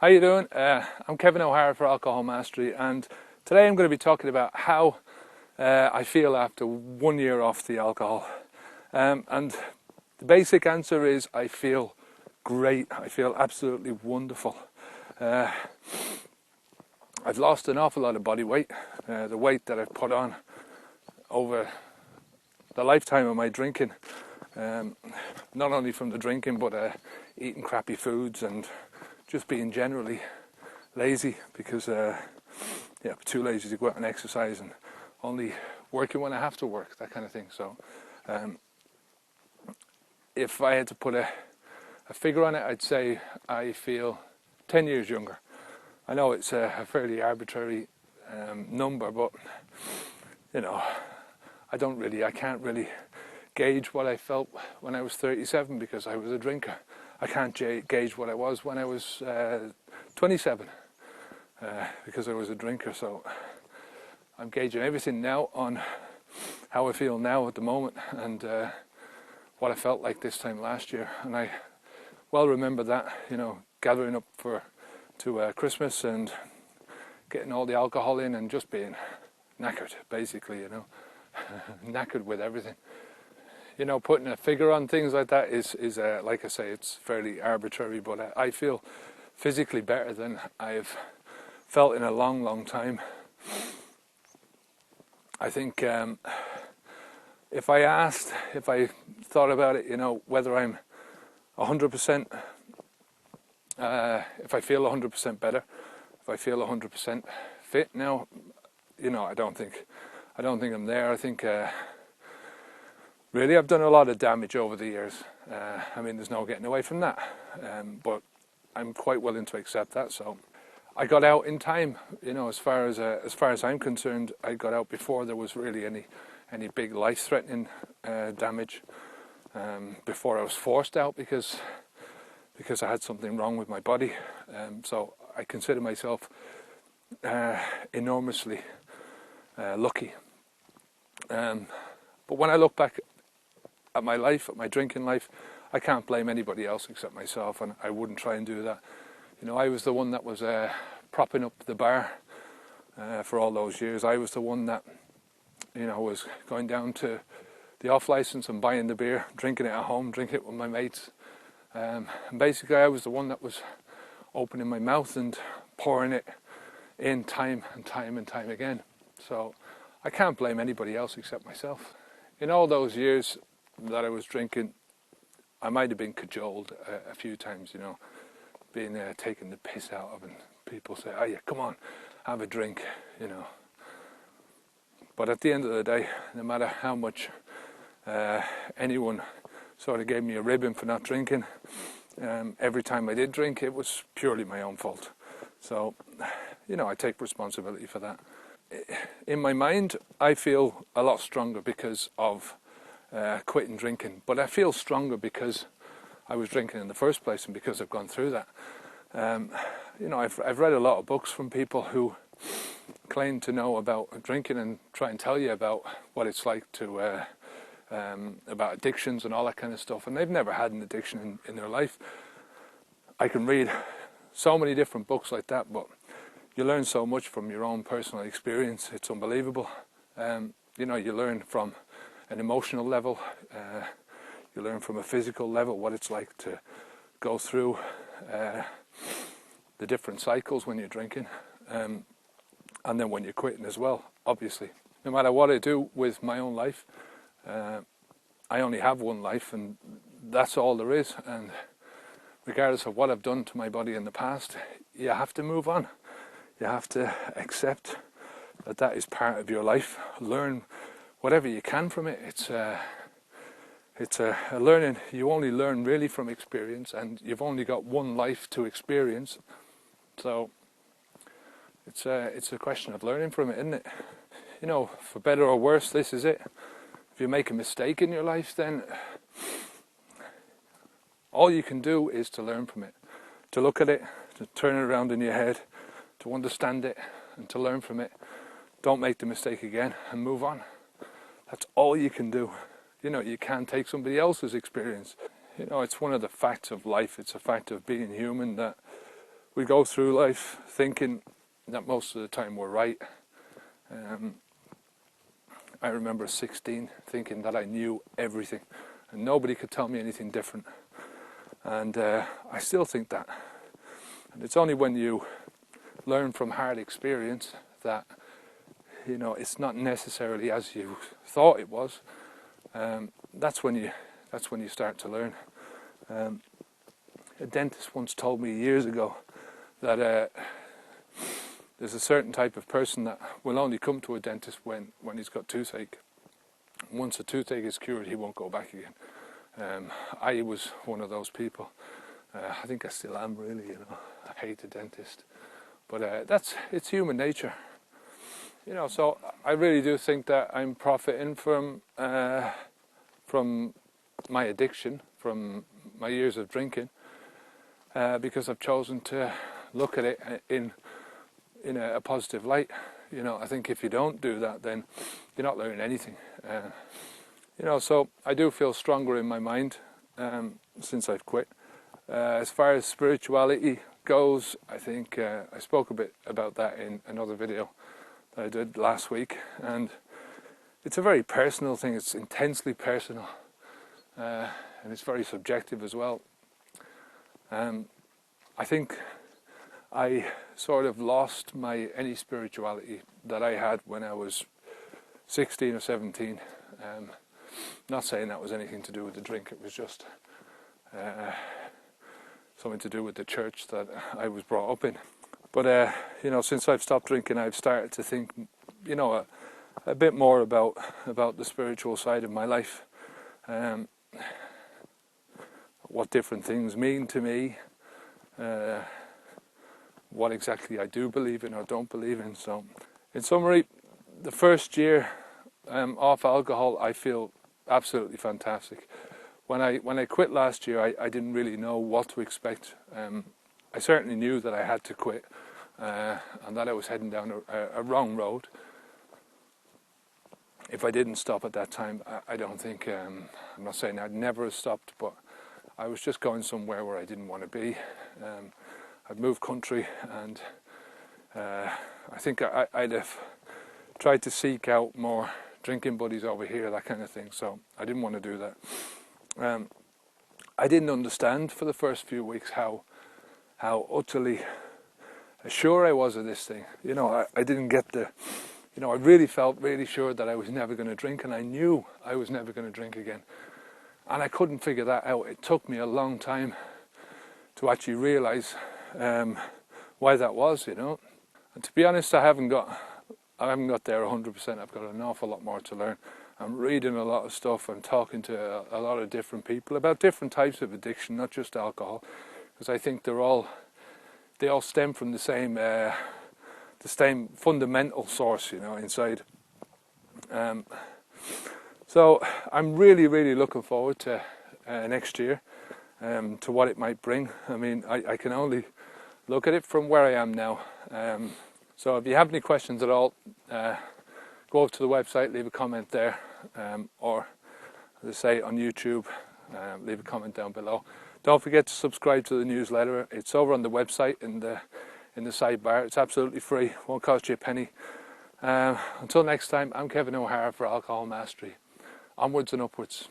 How you doing? I'm Kevin O'Hara for Alcohol Mastery, and today I'm going to be talking about how I feel after 1 year off the alcohol. And the basic answer is I feel great. I feel absolutely wonderful. I've lost an awful lot of body weight. The weight that I've put on over the lifetime of my drinking, not only from the drinking but eating crappy foods and just being generally lazy because too lazy to go out and exercise and only working when I have to work, that kind of thing. So if I had to put a figure on it, I'd say I feel 10 years younger. I know it's a fairly arbitrary number, but I can't really gauge what I felt when I was 37 because I was a drinker. I can't gauge what I was when I was 27 because I was a drinker. So I'm gauging everything now on how I feel now at the moment and what I felt like this time last year. And I well remember that, gathering up to Christmas and getting all the alcohol in and just being knackered, basically, knackered with everything. Putting a figure on things like that is like I say, it's fairly arbitrary, but I feel physically better than I've felt in a long, long time. I think if I thought about it, whether I'm 100%, if I feel 100% better, if I feel 100% fit now, I don't think I'm there. I think really I've done a lot of damage over the years. There's no getting away from that. But I'm quite willing to accept that. So I got out in time. As far as I'm concerned, I got out before there was really any big life-threatening damage. Before I was forced out because I had something wrong with my body. So I consider myself enormously lucky. But when I look back at my life, at my drinking life, I can't blame anybody else except myself, and I wouldn't try and do that. I was the one that was propping up the bar for all those years. I was the one that, was going down to the off-license and buying the beer, drinking it at home, drinking it with my mates. And basically I was the one that was opening my mouth and pouring it in time and time and time again. So I can't blame anybody else except myself. In all those years that I was drinking, I might have been cajoled a few times, being taken the piss out of, and people say, "Oh yeah, come on, have a drink," But at the end of the day, no matter how much anyone sort of gave me a ribbon for not drinking, every time I did drink, it was purely my own fault. So, I take responsibility for that. In my mind, I feel a lot stronger because of quitting drinking, but I feel stronger because I was drinking in the first place and because I've gone through that. I've read a lot of books from people who claim to know about drinking and try and tell you about what it's like to about addictions and all that kind of stuff, and they've never had an addiction in their life. I can read so many different books like that, but you learn so much from your own personal experience. It's unbelievable. You learn from an emotional level. You learn from a physical level what it's like to go through the different cycles when you're drinking, and then when you're quitting as well, obviously. No matter what I do with my own life, I only have one life, and that's all there is. And regardless of what I've done to my body in the past, you have to move on. You have to accept that is part of your life. Learn whatever you can from it. It's a learning. You only learn really from experience, and you've only got one life to experience. So it's a question of learning from it, isn't it? For better or worse, this is it. If you make a mistake in your life, then all you can do is to learn from it, to look at it, to turn it around in your head, to understand it, and to learn from it. Don't make the mistake again and move on. That's all you can do. You can't take somebody else's experience. It's one of the facts of life. It's a fact of being human that we go through life thinking that most of the time we're right. I remember 16 thinking that I knew everything and nobody could tell me anything different. And I still think that. And it's only when you learn from hard experience that, you know, it's not necessarily as you thought it was. That's when you start to learn. A dentist once told me years ago that there's a certain type of person that will only come to a dentist when he's got toothache. Once the toothache is cured, he won't go back again. I was one of those people. I think I still am, really. You know, I hate the dentist, but it's human nature. You know, so I really do think that I'm profiting from my addiction, from my years of drinking, because I've chosen to look at it in a positive light. You know, I think if you don't do that, then you're not learning anything. You know, so I do feel stronger in my mind since I've quit. As far as spirituality goes, I think I spoke a bit about that in another video that I did last week, and it's a very personal thing. It's intensely personal, and it's very subjective as well. I think I sort of lost any spirituality that I had when I was 16 or 17. Not saying that was anything to do with the drink, it was just something to do with the church that I was brought up in. But you know, since I've stopped drinking, I've started to think, you know, a bit more about the spiritual side of my life, what different things mean to me, what exactly I do believe in or don't believe in. So, in summary, the first year off alcohol, I feel absolutely fantastic. When I quit last year, I didn't really know what to expect. I certainly knew that I had to quit, and that I was heading down a wrong road. If I didn't stop at that time, I don't think, I'm not saying I'd never have stopped, but I was just going somewhere where I didn't want to be. I'd moved country, and I think I'd have tried to seek out more drinking buddies over here, that kind of thing, so I didn't want to do that. I didn't understand for the first few weeks how utterly sure I was of this thing. You know, I didn't get you know, I really felt really sure that I was never going to drink, and I knew I was never going to drink again. And I couldn't figure that out. It took me a long time to actually realise why that was, you know. And to be honest, I haven't got there 100%. I've got an awful lot more to learn. I'm reading a lot of stuff. I'm talking to a lot of different people about different types of addiction, not just alcohol, because I think they all stem from the same fundamental source, you know, inside. So I'm really, really looking forward to next year, to what it might bring. I mean, I can only look at it from where I am now. So if you have any questions at all, go over to the website, leave a comment there, or as I say, on YouTube, leave a comment down below. Don't forget to subscribe to the newsletter. It's over on the website in the sidebar. It's absolutely free, won't cost you a penny. Until next time, I'm Kevin O'Hara for Alcohol Mastery. Onwards and upwards.